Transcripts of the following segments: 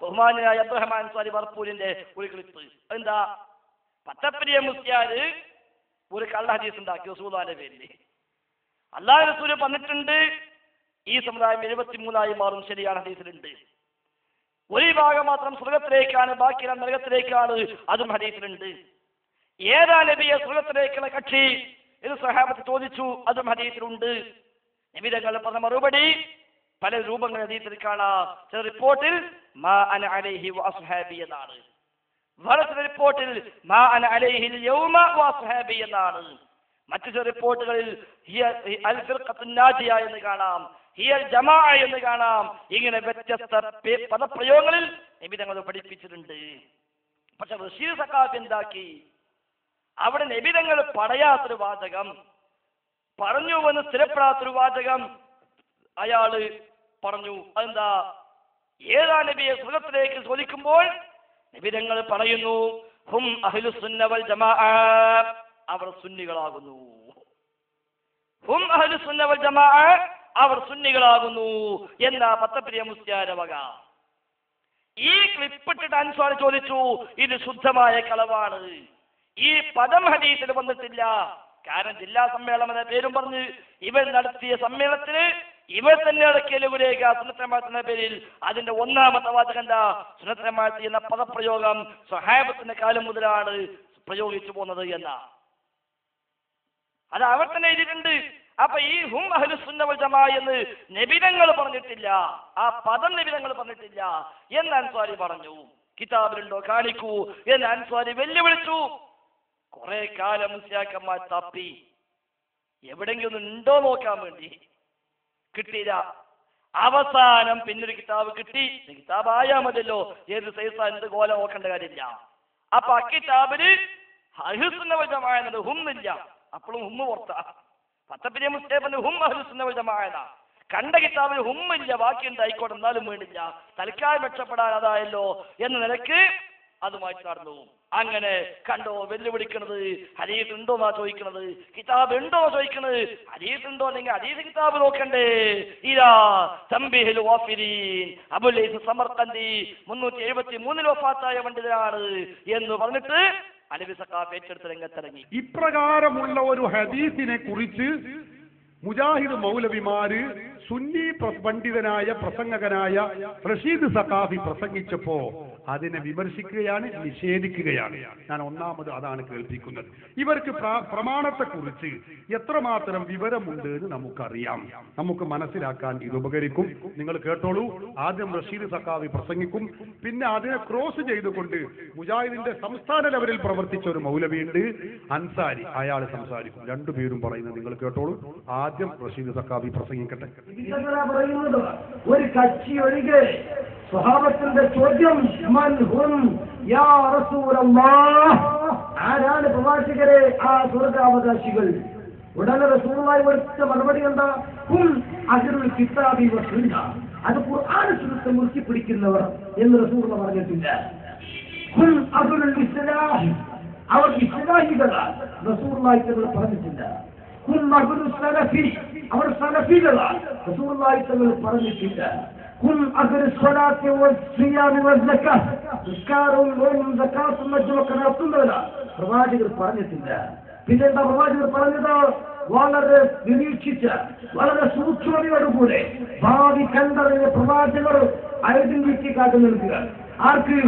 ബഹുമാനായ അബ്ദുറഹ്മാൻ അൻസാരി വർപ്പൂരിന്റെ ഒരു ക്ലിപ്പ്. എന്താ, പത്തപ്പിരിയ മുസ്ലിയാര് ഒരു കള്ള ഹദീസ് ഉണ്ടാക്കി റസൂലുള്ളാഹിന്റെ പേരിൽ. അല്ലാഹു റസൂൽ പറഞ്ഞിട്ടുണ്ട് ഈ സമുദായം 73 മാറും, ശരിയാണ്, ഹദീസിലുണ്ട്. ഒരു ഭാഗം മാത്രം സ്വർഗത്തിലേക്കാണ്, ബാക്കിയെല്ലാം നരകത്തിലേക്കാണ്, അതും ഹദീസിലുണ്ട്. ഏതാ നബിയെ സ്വർഗത്തിലേക്കുള്ള കക്ഷി എന്ന് സഹാബത്ത് ചോദിച്ചു, അതും ഹദീസിലുണ്ട്. നബി തങ്ങൾ പറഞ്ഞ മറുപടി പല രൂപങ്ങൾ ഹദീസിൽ കാണാം. ചില റിപ്പോർട്ടിൽ മാ അന അലൈഹി വഅസ്ഹാബി എന്നാണ്, വേറെ ചില റിപ്പോർട്ടിൽ മാ അന അലൈഹിൽ യൗമ വഅസ്ഹാബി എന്നാണ്, മറ്റു ചില റിപ്പോർട്ടുകളിൽ ഹിയ അൽ ഫിർഖത്തുൻ നാജിയ എന്ന് കാണാം, ഹിയൽ ജമാഅ എന്ന് കാണാം. ഇങ്ങനെ വ്യത്യസ്ത പദപ്രയോഗങ്ങളിൽ നബി തങ്ങൾ പഠിപ്പിച്ചിട്ടുണ്ട്. പക്ഷെ റഷീദ് സഖാഫി എന്താക്കി, അവിടെ നബി തങ്ങൾ പറയാത്തൊരു വാചകം പറഞ്ഞുവെന്ന് സ്ഥിരപ്പെടാത്തൊരു വാചകം അയാള് പറഞ്ഞു. അതെന്താ, ഏതാ നബിയെ സ്വർഗത്തിലേക്ക് ചോദിക്കുമ്പോൾ നബി തങ്ങൾ പറയുന്നു ഹും അഹ്ലുസ് സുന്ന വൽ ജമാഅ, അവർ സുന്നികളാകുന്നു. ഹും അഹ്ലുസ് സുന്ന വൽ ജമാഅ, അവർ സുന്നികളാകുന്നു എന്നാ പത്തപ്പിരിയ മുസ്ലിയാരുടെ വക. ഈ ക്ലിപ്പിട്ടിട്ട് അൻസാരി ചോദിച്ചു, ഇത് ശുദ്ധമായ കളവാണ്, ഈ പദം ഹദീസിൽ വന്നിട്ടില്ല. കാരണം ജില്ലാ സമ്മേളനം എന്ന പേരും പറഞ്ഞ് ഇവർ നടത്തിയ സമ്മേളനത്തിന് ഇവർ തന്നെ ഇറക്കിയ ലഘുരേഖ സുന്നത്തുൽ പേരിൽ അതിന്റെ ഒന്നാമത്തെ വാചകം എന്താ, സുന്നത്തുൽ ജമാഅത്ത് എന്ന പദപ്രയോഗം സ്വഹാബത്തിന്റെ കാലം മുതലാണ് പ്രയോഗിച്ചു പോകുന്നത് എന്ന അത് അവർ തന്നെ എഴുതിയിട്ടുണ്ട്. അപ്പൊ ഈ ഹും അഹ്ലുസ് സുന്ന വൽ ജമാഅ എന്ന് നബിതങ്ങൾ പറഞ്ഞിട്ടില്ല, ആ പദം നബിതങ്ങൾ പറഞ്ഞിട്ടില്ല എന്ന് അൻസാരി പറഞ്ഞു. കിതാബിലുണ്ടോ കാണിക്കൂ എന്ന് അൻസാരി വെല്ലുവിളിച്ചു. കുറെ കാലം മുസ്ലിയാക്കന്മാർ തപ്പി, എവിടെങ്കിലും ഉണ്ടോ നോക്കാൻ വേണ്ടി, കിട്ടിയില്ല. അവസാനം പിന്നൊരു കിതാബ് കിട്ടി. കിതാബ് ആയാ മതിയല്ലോ, ഏത് സൈസാ എന്ത് കോല നോക്കേണ്ട കാര്യമില്ല. അപ്പൊ ആ കിതാബില് അഹ്ലുസ് സുന്ന വൽ ജമാഅ എന്നത് ഹുമ്മില്ല, അപ്പോഴും ഹുമ്മ് പുറത്താ. പത്തപ്പിരിയ മുസ്ലിം ഹും അഹ്ലുസ് സുന്ന വൽ ജമാഅ കണ്ട കിതാബിൽ ഹുമ്മില്ല, ബാക്കിയുണ്ട്, ആയിക്കോട്ടെ, എന്നാലും വേണ്ടില്ല, തൽക്കാലം രക്ഷപ്പെടാൻ അതായല്ലോ എന്ന നിലക്ക് അതുമായി നടന്നു. അങ്ങനെ കണ്ടോ വെല്ലുവിളിക്കണത്, ഹദീസ് ഉണ്ടോ എന്നാ ചോദിക്കണത്, കിതാബ് ഉണ്ടോ ചോദിക്കണത്. ഹദീസ് ഉണ്ടോ അല്ലെങ്കിൽ ഹദീസ് കിതാബ് നോക്കണ്ടേ. ഇലാ തംബീഹുൽ വാഫിരീൻ അബുൽ ഹൈസ് സമർഖന്ദി 373 വഫാത്തായ പണ്ഡിതനാണ് എന്ന് പറഞ്ഞിട്ട് അലവി സഖാഫ് ഏറ്റെടുത്ത് രംഗത്തിറങ്ങി. ഇപ്രകാരമുള്ള ഒരു ഹദീസിനെ കുറിച്ച് മുജാഹിദ് മൗലവിമാര് സുന്നി പണ്ഡിതനായ പ്രസംഗകനായ റഷീദ് സഖാഫി പ്രസംഗിച്ചപ്പോ അതിനെ വിമർശിക്കുകയാണ്, നിഷേധിക്കുകയാണ്. ഞാൻ ഒന്നാമത് അതാണ് കേൾപ്പിക്കുന്നത്. ഇവർക്ക് പ്രമാണത്തെക്കുറിച്ച് എത്രമാത്രം വിവരമുണ്ട് എന്ന് നമുക്കറിയാം, നമുക്ക് മനസ്സിലാക്കാൻ ഇത് ഉപകരിക്കും. നിങ്ങൾ കേട്ടോളൂ. ആദ്യം റഷീദ് സഖാഫി പ്രസംഗിക്കും, പിന്നെ അതിനെ ക്രോസ് ചെയ്തുകൊണ്ട് മുജാഹിദിന്റെ സംസ്ഥാന ലെവലിൽ പ്രവർത്തിച്ച ഒരു മൗലവിയുണ്ട് അൻസാരി, അയാൾ സംസാരിക്കും. രണ്ടുപേരും പറയുന്നത് നിങ്ങൾ കേട്ടോളൂ. ആദ്യം റഷീദ് സഖാഫി പ്രസംഗിക്കട്ടെ. ഒരു കക്ഷി ഒഴികെ സ്വഹാബത്തിന്റെ ചോദ്യം മൻ ഹും യാ റസൂലല്ലാഹ്, ആരാണ് പ്രവാചകരെ ആ സ്വർഗ്ഗാവകാശികൾ? ഉടനെ റസൂലുള്ളാഹി കൊടുത്ത മറുപടി എന്താ, ഹും അഹ്ലുൽ കിതാബി വസുന്ന, അത് ഖുർആൻ സുന്നത്ത് മുറുക്കി പിടിക്കുന്നവർ എന്ന് റസൂലുള്ളാഹി പറഞ്ഞിട്ടില്ല. ഹും അഹ്ലുൽ ഇസ്ലാഹി, അവർ ഇസ്ലാഹികളാണ്, റസൂലുള്ളാഹി തങ്ങൾ പറഞ്ഞിട്ടില്ല. ഹും അഹ്ലുൽ സലഫി, അവർ സലഫികളാണ്, റസൂലുള്ളാഹി തങ്ങൾ പറഞ്ഞിട്ടില്ല. ഹും അഹ്ലുസ് സ്വലാത്തി വസ്സിയാമി വസ്സകാത്ത്, നിസ്കാരവും നോമ്പും സകാത്തും മറ്റുമൊക്കെ നടത്തുന്നവരാണ്, പ്രവാചകർ പറഞ്ഞിട്ടില്ല. പിന്നെന്താ പ്രവാചകർ പറഞ്ഞത്? വളരെ നിരീക്ഷിച്ച, വളരെ സൂക്ഷ്മതയോടുകൂടെ ഭാവി കണ്ടറിഞ്ഞ പ്രവാചകർ ഐഡന്റിറ്റി കാട്ടി നിൽക്കുക. ആർക്ക്?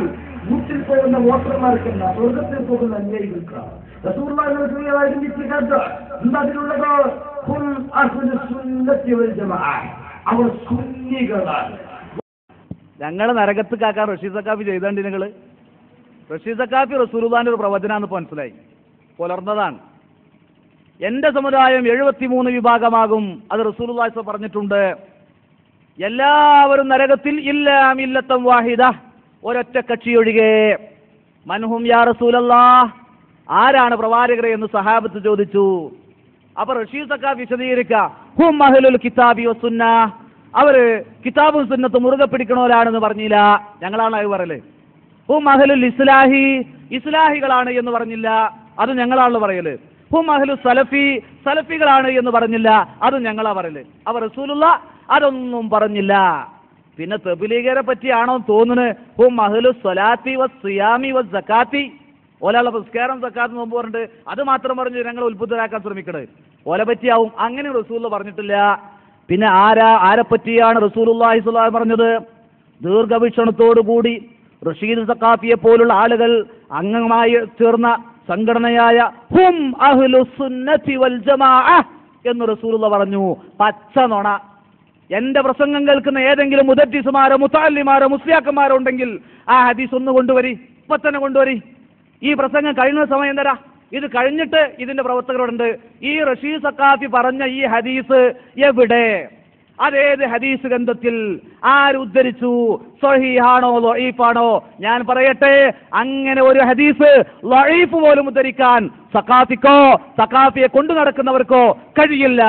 വീട്ടിൽ പോകുന്ന വോട്ടർമാർക്കല്ല, സ്വർഗത്തിൽ പോകുന്ന അന്യായികൾക്കാണ്. റസൂലുള്ളാഹി ഐഡന്റിറ്റി കാട്ടുക. എന്താ അതിലുള്ളത്? ഹും അഹ്ലുസ് സുന്നത്തി വൽ ജമാഅ, അവർ സുന്നികളാണ്. ഞങ്ങളെ നരകത്ത് കാക്കാൻ റഷീദ് സഖാഫി ചെയ്താണ്ട് നിങ്ങള്. റഷീദ് സഖാഫി റസൂലുള്ളാഹിന്റെ ഒരു പ്രവചനാന്ന് മനസ്സിലായി, പുലർന്നതാണ്. എന്റെ സമുദായം 73 വിഭാഗമാകും, അത് റസൂലുള്ളാഹി പറഞ്ഞിട്ടുണ്ട്. എല്ലാവരും നരകത്തിൽ ഇല്ലാ മില്ലത്തൻ വാഹിദ, ഒരൊറ്റ കക്ഷി ഒഴികെ. മൻഹും യാ റസൂലല്ലാഹ്, ആരാണ് പ്രവാചകരെ എന്ന് സഹാബത്ത് ചോദിച്ചു. അപ്പൊ റഷീദ് സഖാഫി വിശദീകരിക്ക, ഹും അഹ്ലുൽ കിതാബി വസുന്ന, അവര് കിതാബും സുന്നത്തും മുറുകെ പിടിക്കണവരാണെന്ന് പറഞ്ഞില്ല, ഞങ്ങളാണ് അത് പറയല്. ഹും അഹ്ലുൽ ഇസ്ലാഹി, ഇസ്ലാഹികളാണ് എന്ന് പറഞ്ഞില്ല, അത് ഞങ്ങളാണ് പറയല്. ഹും അഹ്ലു സലഫി, സലഫികളാണ് എന്ന് പറഞ്ഞില്ല, അതും ഞങ്ങളാ പറയല്. അവർ റസൂലുള്ളാഹി അതൊന്നും പറഞ്ഞില്ല. പിന്നെ തബ്ലീഗരെ പറ്റിയാണോ തോന്നുന്നത്? ഹും അഹ്ലു സ്വലാത്തി വസ്സിയാമി വസ്സകാത്തി. ഓലുള്ള പുസ്കാരം സക്കാത്ത് നോമ്പ് പറഞ്ഞിട്ട് അത് മാത്രം പറഞ്ഞ് ഞങ്ങൾ ഉത്ബുദ്ധരാക്കാൻ ശ്രമിക്കണത് ഓലെ പറ്റിയാവും. അങ്ങനെ റസൂൽ പറഞ്ഞിട്ടില്ല. പിന്നെ ആരെ പറ്റിയാണ് റസൂലുള്ളാഹി സ്വല്ലല്ലാഹു അലൈഹി വസല്ലം പറഞ്ഞത്? ദീർഘവീക്ഷണത്തോടുകൂടി റഷീദ് സഖാഫിയെ പോലുള്ള ആളുകൾ അംഗമായി ചേർന്ന സംഘടനയായ ഹും അഹ്ലു സുന്നത്തി വൽ ജമാഅ എന്ന് റസൂലുള്ളാഹി പറഞ്ഞു. പച്ച നുണ. എന്റെ പ്രസംഗം കേൾക്കുന്ന ഏതെങ്കിലും മുദദ്ദിസുമാരോ മുതഅല്ലിമാരോ മുസ്ലിയാക്കന്മാരോ ഉണ്ടെങ്കിൽ ആ ഹദീസ് ഒന്ന് കൊണ്ടുവരി, ഇപ്പൊ തന്നെ കൊണ്ടുവരി. ഈ പ്രസംഗം കഴിയുന്ന സമയം തരാ. ഇത് കഴിഞ്ഞിട്ട് ഇതിന്റെ പ്രവർത്തകരോടുണ്ട് ഈ റഷീദ് സഖാഫി പറഞ്ഞ ഈ ഹദീസ് എവിടെ, അതേത് ഹദീസ് ഗ്രന്ഥത്തിൽ, ആരുദ്ധരിച്ചു, സ്വഹീഹാണോ ലഈഫാണോ? ഞാൻ പറയട്ടെ, അങ്ങനെ ഒരു ഹദീസ് ലഈഫ് പോലും ഉദ്ധരിക്കാൻ സഖാഫിക്കോ സഖാഫിയെ കൊണ്ടു നടക്കുന്നവർക്കോ കഴിയില്ല.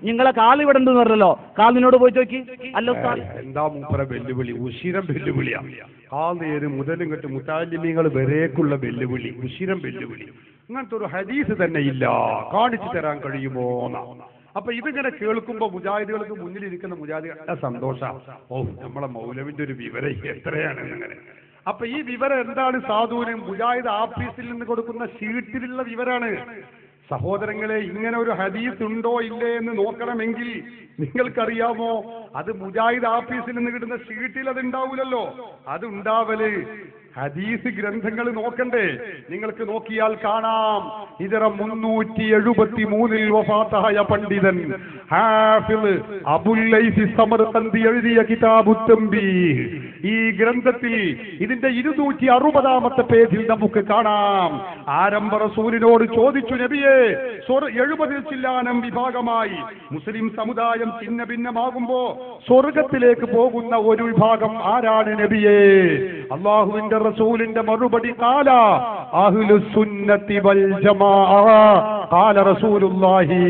നിങ്ങളെ കാലിവിടെ ഉണ്ടെന്ന് പറഞ്ഞല്ലോ, കാലിനോട് പോയി ചോദിക്കി. അല്ലോ എന്താ മൂപ്പര വെല്ലുവിളി? ഉശിരം വെല്ലുവിളിയാ. കാലേര് മുതലും കെട്ട് മുത്താലിമീങ്ങൾ വരേക്കുള്ള വെല്ലുവിളി, ഉശിരം വെല്ലുവിളി. അങ്ങനത്തെ ഒരു ഹദീസ് തന്നെ ഇല്ല, കാണിച്ചു തരാൻ കഴിയുമോ? അപ്പൊ ഇതിങ്ങനെ കേൾക്കുമ്പോ മുജാഹിദുകൾക്ക് മുന്നിലിരിക്കുന്ന മുജാഹിദുകളുടെ സന്തോഷം, ഓ നമ്മളെ മൗലവിന്റെ ഒരു വിവരം എത്രയാണ് അങ്ങനെ. അപ്പൊ ഈ വിവരം എന്താണ്? സാധുവിന് മുജാഹിദ് ആഫീസിൽ നിന്ന് കൊടുക്കുന്ന ഷീറ്റിലുള്ള വിവരാണ്. സഹോദരങ്ങളെ, ഇങ്ങനെ ഒരു ഹദീസ് ഉണ്ടോ ഇല്ലേ എന്ന് നോക്കണമെങ്കിൽ നിങ്ങൾക്കറിയാമോ, അത് മുജാഹിദ് ആഫീസിൽ നിന്ന് കിട്ടുന്ന ഷീറ്റിൽ അത് ഉണ്ടാവൂലല്ലോ. അത് ഉണ്ടാവല് ഹദീസ് ഗ്രന്ഥങ്ങൾ നോക്കണ്ടേ? നിങ്ങൾക്ക് നോക്കിയാൽ കാണാം. ഇതര 373 വഫാത്തായ പണ്ഡിതൻ ഹാഫിള് അബുൽ ലൈസി സമർഖന്ദി എഴുതിയ കിതാബു തംബീഹ്, ഈ ഗ്രന്ഥത്തിൽ ഇതിന്റെ 260ാമത്തെ പേജിൽ നമുക്ക് കാണാം. ആരംഭ റസൂലിനോട് ചോദിച്ചു, നബിയെ 70 ചില്ലാനം വിഭാഗമായി മുസ്ലിം സമുദായം ഛിന്ന ഭിന്നമാകുമ്പോ സ്വർഗത്തിലേക്ക് പോകുന്ന ഒരു വിഭാഗം ആരാണ് നബിയെ? അള്ളാഹുവിന്റെ റസൂലിന്റെ മറുപടി, ഖാല അഹ്ലുസ് സുന്നത്തി വൽ ജമാഅ, ഖാല റസൂലുള്ളാഹി.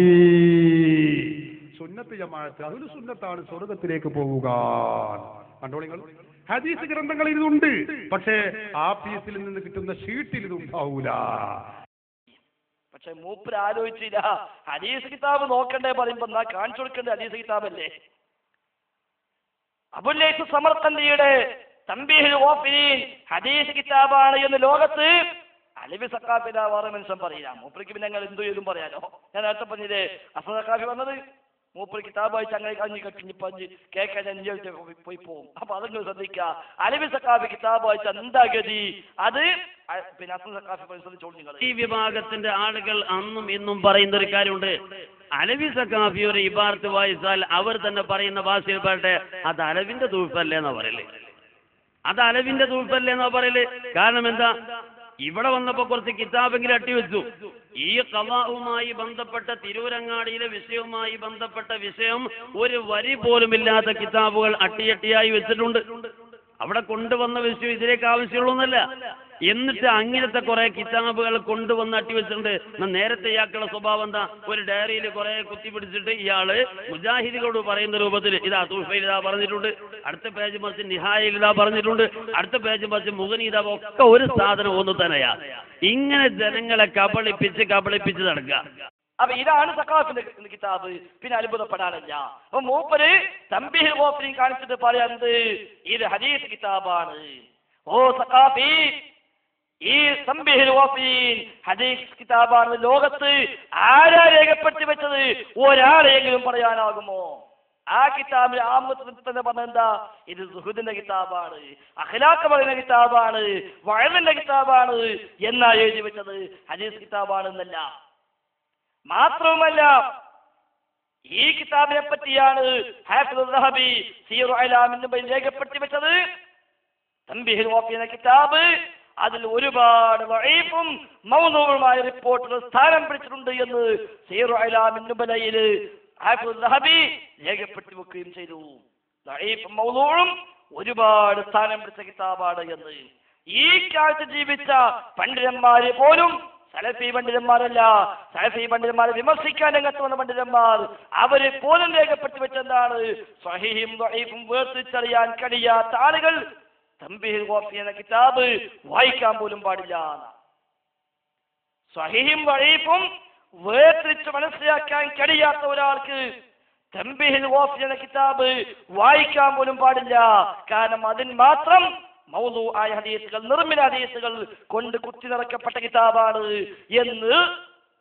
സുന്നത്ത് ജമാഅത്ത് അഹ്ലുസ് സുന്നത്താണ് സ്വർഗത്തിലേക്ക് പോവുക. കണ്ടോളിങ്ങൾ, ഹദീസ് ഗ്രന്ഥങ്ങളിൽ ഇതുണ്ട്, പക്ഷേ ആഫീസിൽ നിന്ന് കിട്ടുന്ന ഷീറ്റിൽ ഇതുണ്ടാവൂല. പക്ഷെ മൂപ്പര് ആലോചിച്ചില്ല. ഹദീസ് കിതാബ് നോക്കണ്ടേ പറയുമ്പോ എന്നാ കാണിച്ചു കൊടുക്കേണ്ട ഹദീസ് കിതാബല്ലേ? അബുൽ ലൈസ് സമർഖന്ദിയുടെ തംബീഹുൽ ഗാഫിലീൻ ഹദീസ് കിതാബാണ് എന്ന് ലോകത്ത് അലവി സഖാഫിന്റെ വേറെ മനുഷ്യൻ പറയില്ല. മൂപ്പർക്ക് പിന്നെ ഞങ്ങൾ എന്തു ചെയ്തും പറയാലോ. ഞാൻ നേരത്തെ പറഞ്ഞില്ലേ, അസദ് സഖാഫി വന്നത് മൂപ്പര് കിതാബ് വായിച്ച് അങ്ങനെ കഞ്ഞി കട്ടിഞ്ഞ് പഞ്ഞ് കേൾക്കാൻ അഞ്ച് പോയി പോകും. അപ്പൊ അതൊക്കെ ശ്രദ്ധിക്കുക. അലവി സഖാഫി കിതാബ് വായിച്ച എന്താ ഗതി? അത് പിന്നെ അസദ് സഖാഫി പരിശോധിച്ചോളൂ നിങ്ങൾ. ഈ വിഭാഗത്തിന്റെ ആളുകൾ അന്നും ഇന്നും പറയുന്ന ഒരു കാര്യമുണ്ട്, അലവി സഖാഫി ഒരു ഇബാറത്ത് വായിച്ചാൽ അവർ തന്നെ പറയുന്ന ഭാഷയിൽ പറയട്ടെ, അത് അലവിന്റെ തൂഫല്ലേ എന്നാ പറയല്, അത് അലവിന്റെ തൂഫല്ലേ എന്നാ പറയല്. കാരണം എന്താ? ഇവിടെ വന്നപ്പോ കുറച്ച് കിതാബെങ്കിലും അട്ടിവെച്ചു. ഈ ഖളാഉമായി ബന്ധപ്പെട്ട തിരൂരങ്ങാടിയിലെ വിഷയവുമായി ബന്ധപ്പെട്ട വിഷയം ഒരു വരി പോലും ഇല്ലാത്ത കിതാബുകൾ അട്ടിയട്ടിയായി വെച്ചിട്ടുണ്ട്. അവിടെ കൊണ്ടുവന്ന വിഷയം ഇതിലേക്ക് ആവശ്യമുള്ളൊന്നല്ല. എന്നിട്ട് അങ്ങനത്തെ കുറെ കിതാബുകൾ കൊണ്ടുവന്ന് അട്ടിവെച്ചിട്ടുണ്ട്. നേരത്തെ ഇയാൾക്കുള്ള സ്വഭാവം എന്താ? ഒരു ഡയറിയിൽ കുറെ കുത്തിപ്പിടിച്ചിട്ട് ഇയാള് മുജാഹിദികളോട് പറയുന്ന രൂപത്തിൽ ഇതാ തൂഫയിൽ ഇതാ പറഞ്ഞിട്ടുണ്ട്, അടുത്ത പേജ് മറിച്ച് നിഹായിൽ ഇതാ പറഞ്ഞിട്ടുണ്ട്, അടുത്ത പേജ് മറിച്ച് മുഗനീത, ഒക്കെ ഒരു സാധനം ഒന്ന് തന്നെയാ. ഇങ്ങനെ ജനങ്ങളെ കബളിപ്പിച്ച് നടക്കുക. അപ്പൊ ഇതാണ് സഖാഫിന്റെ കിതാബ്. പിന്നെ അത്ഭുതപ്പെടാനില്ല. അപ്പൊ മൂപ്പര് തംബീഹുൽ ഗാഫിലീൻ കാണിച്ചിട്ട് പറയാറുണ്ട്, ഇത് ഹദീസ് കിതാബാണ്. ഓ സഖാഫി, ഈ തംബീഹുൽ ഗാഫിലീൻ ഹദീസ് കിതാബാണ് ലോകത്ത് ആരാ രേഖപ്പെടുത്തി വെച്ചത്? ഒരാളെയെങ്കിലും പറയാനാകുമോ? ആ കിതാബിൽ ആമത്ത് തന്നെ പറഞ്ഞെന്താ? ഇത് സുഹുദിന്റെ കിതാബാണ്, അഖ്ലാഖ് പറയുന്ന കിതാബാണ്, വഅദിന്റെ കിതാബാണ് എന്നാ എഴുതി വെച്ചത്. ഹദീസ് കിതാബാണെന്നല്ല. മാത്രവുമല്ല, ഈ കിതാബിനെ പറ്റിയാണ് ഹാഫിദ് ദഹബി സീറു അലാമിൻ നുബൈ രേഖപ്പെടുത്തി വെച്ചത്. തംബീഹുൽ ഗാഫിലീൻ എന്ന കിതാബ് അതിൽ ഒരുപാട് ദഈഫും മൗദൂഉമായ റിപ്പോർട്ടുകൾ സ്ഥാനം പിടിച്ചിട്ടുണ്ട് എന്ന് സീറു അലാമിൻ നുബലയിൽ ഹാഫിദ് ദഹബി രേഖപ്പെടുത്തി വെക്കുകയും ചെയ്തു. ദഈഫും മൗദൂഉം ഒരുപാട് സ്ഥാനം പിടിച്ച കിതാബാണ് എന്ന്. ഈ കാലത്ത് ജീവിച്ച പണ്ഡിതന്മാരെ പോലും, സലഫി പണ്ഡിതന്മാരല്ല, സലഫി പണ്ഡിതന്മാരെ വിമർശിക്കാൻ രംഗത്ത് വന്ന പണ്ഡിതന്മാർ, അവരെ പോലും രേഖപ്പെടുത്തി വെച്ചെന്താണ്? സ്വഹീഹും ദഈഫും വേർതിരിച്ചറിയാൻ കഴിയാത്ത ആളുകൾ തംബീഹുൽ ഗാഫിലീൻ എന്ന കിതാബ് വായിക്കാൻ പോലും പാടില്ല. സ്വഹീഹും ദഈഫും വേർതിരിച്ച് മനസ്സിലാക്കാൻ കഴിയാത്ത ഒരാൾക്ക് തംബീഹുൽ ഗാഫിൽ എന്ന കിതാബ് വായിക്കാൻ പോലും പാടില്ല. കാരണം അതിന് മാത്രം മൗദൂആയ ഹദീസുകൾ, നിർമ്മിത ഹദീസുകൾ കൊണ്ട് കുത്തി നിറക്കപ്പെട്ട കിതാബാണ് എന്ന്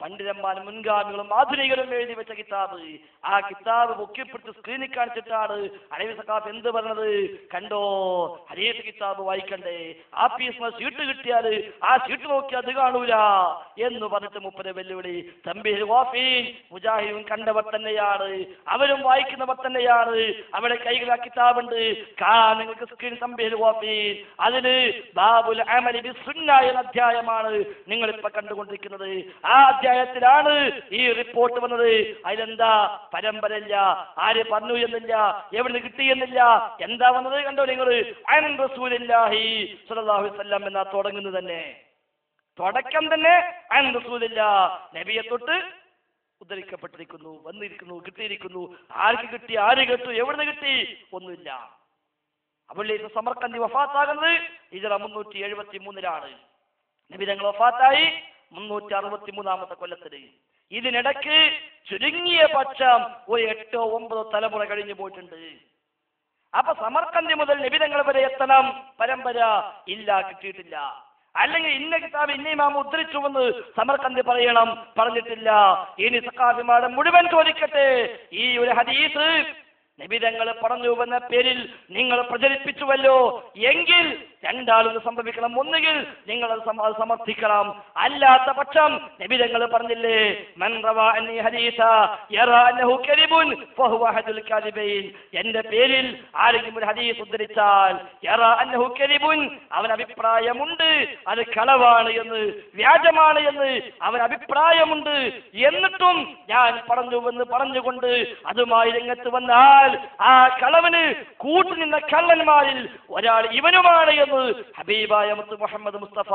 പണ്ഡിതന്മാരും മുൻഗാമികളും ആധുനികരും എഴുതി വെച്ച കിതാബ്. ആ കിതാബ് പൊക്കിപ്പിടിച്ച് സ്ക്രീനിൽ കാണിച്ചിട്ടാണ് അലവി സഖാഫ് എന്ത് പറഞ്ഞത്? കണ്ടോ, ഹദീസ് കിതാബ് വായിക്കണ്ടേ, ആഫീസിന് ഷീട്ട് കിട്ടിയാൽ ആ ഷീട്ട് നോക്കി അത് കാണൂല എന്ന് പറഞ്ഞിട്ട് മുപ്പത് വെല്ലുവിളി. തംബീഹുൽ ഗാഫിൽ മുജാഹിദും കണ്ടവർ തന്നെയാണ്, അവരും വായിക്കുന്നവർ തന്നെയാണ്. അവിടെ കൈകൾ ആ കിതാബുണ്ട്, നിങ്ങൾക്ക് സ്ക്രീൻ തംബീഹുൽ ഗാഫിൽ. അതിന് ബാബുൽ അമലി ബിസ്സുന്ന എന്ന അധ്യായമാണ് നിങ്ങളിപ്പോ കണ്ടുകൊണ്ടിരിക്കുന്നത്. ആ അധ്യായത്തിലാണ് ഈ റിപ്പോർട്ട് വന്നത്. അതിലെന്താ പരമ്പരയില്ല, ആര് പറഞ്ഞു എന്നില്ല, എവിടുന്ന് കിട്ടിയെന്നില്ല. എന്താ വന്നത് കണ്ടോ നിങ്ങൾ? അൻ റസൂലില്ലാഹി സ്വല്ലല്ലാഹു അലൈഹി വസല്ലം എന്നാ തുടങ്ങുന്നത് തന്നെ. തുടക്കം തന്നെ അൻ റസൂലില്ലാ, നബിയെ തൊട്ട് ഉദ്ധരിക്കപ്പെട്ടിരിക്കുന്നു, വന്നിരിക്കുന്നു, കിട്ടിയിരിക്കുന്നു. ആർക്ക് കിട്ടി, ആര് കേട്ടു, എവിടുന്ന് കിട്ടി, ഒന്നുമില്ല. അപ്പോൾ സമർക്കന്തി വഫാത്താകുന്നത് ഹിജ്റ 373 നബി തങ്ങൾ വഫാത്തായി 363 കൊല്ലത്തിന്. ഇതിനിടയ്ക്ക് ചുരുങ്ങിയ പക്ഷം ഒരു 8 or 9 തലമുറ കഴിഞ്ഞു പോയിട്ടുണ്ട്. അപ്പൊ സമർക്കന്തി മുതൽ നബിതങ്ങൾ വരെ എത്തണം, പരമ്പര ഇല്ല, കിട്ടിയിട്ടില്ല. അല്ലെങ്കിൽ ഇന്ന കിതാബ് ഇന്ന ഇമാം ഉദ്ധരിച്ചുവെന്ന് സമർക്കന്തി പറയണം, പറഞ്ഞിട്ടില്ല. ഇനി സഖാഫിമാരെ മുഴുവൻ ചോദിക്കട്ടെ, ഈ ഒരു ഹദീസ് നബിതങ്ങൾ പറഞ്ഞുവെന്ന പേരിൽ നിങ്ങൾ പ്രചരിപ്പിച്ചുവല്ലോ എങ്കിൽ രണ്ടാളൊന്ന് സംഭവിക്കണം. ഒന്നുകിൽ നിങ്ങൾ അത് സമർത്ഥിക്കണം, അല്ലാത്ത പക്ഷം നബിതങ്ങൾ പറഞ്ഞില്ലേ, മൻ റവാ അന്നി ഹദീസ യറാ അന്നഹു കദിബുൻ ഫഹുവ അഹദുൽ കാദിബൈൻ. എന്റെ പേരിൽ ആരെങ്കിലും ഒരു ഹദീസ് ഉദ്ധരിച്ചാൽ യറാ അന്നഹു കദിബുൻ, അവൻ അഭിപ്രായമുണ്ട് അത് കളവാണ് എന്ന്, വ്യാജമാണ് എന്ന് അവൻ അഭിപ്രായമുണ്ട്, എന്നിട്ടും ഞാൻ പറഞ്ഞുവെന്ന് പറഞ്ഞുകൊണ്ട് അതുമായി രംഗത്ത് വന്നാൽ ആ കളവിന് കൂട്ടുനിന്ന കള്ളന്മാരിൽ ഒരാൾ ഇവനുമാണ് എന്ന് ഹബീബായ മുത്ത് മുഹമ്മദ് മുസ്തഫ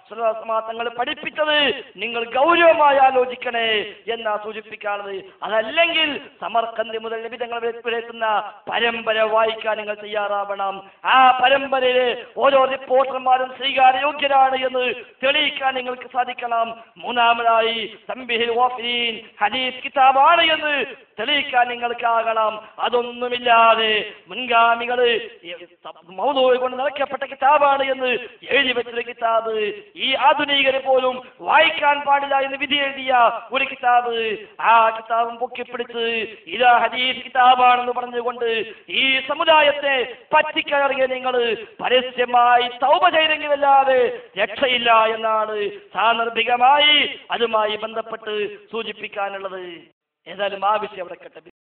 സ്വല്ലല്ലാഹു അലൈഹി വസല്ലം തങ്ങൾ പഠിപ്പിച്ചത് നിങ്ങൾ ഗൗരവമായി ആലോചിക്കണേ എന്നാ സൂചിപ്പിക്കാറുള്ളത്. അതല്ലെങ്കിൽ സമർക്കന്തി മുതൽ നബി തങ്ങൾ വരെത്തുന്ന പരമ്പര വായിക്കാൻ നിങ്ങൾ തയ്യാറാവണം. ആ പരമ്പരയിലെ ഓരോ റിപ്പോർട്ടർമാരും സ്വീകാര്യോഗ്യരാണ് എന്ന് തെളിയിക്കാൻ നിങ്ങൾക്ക് സാധിക്കണം. മൂന്നാമതായി തംബീഹുൽ ഗാഫിലീൻ ഹദീസ് കിതാബാണ് എന്ന് തെളിയിക്കാൻ നിങ്ങൾക്കാകണം. അതൊന്നുമില്ലാതെ മുൻഗാമികള് മൗദൂഅ് കൊണ്ട് നിറയ്ക്കപ്പെട്ട കിതാബാണ് എന്ന് എഴുതി വെച്ചൊരു കിതാബ്, ഈ ആധുനികരെ പോലും വായിക്കാൻ പാടില്ല എന്ന് വിധി എഴുതിയ ഒരു കിതാബ്, ആ കിതാബും പൊക്കിപ്പിടിച്ച് ഇതാ ഹദീസ് കിതാബാണെന്ന് പറഞ്ഞുകൊണ്ട് ഈ സമുദായത്തെ പറ്റിക്കയറിയ നിങ്ങൾ പരസ്യമായി തൗബ ചെയ്തെങ്കിലല്ലാതെ രക്ഷയില്ല എന്നാണ് സാന്ദർഭികമായി അതുമായി ബന്ധപ്പെട്ട് സൂചിപ്പിക്കാനുള്ളത്. ഏതായാലും ആ വിഷയം അവിടെ കെട്ട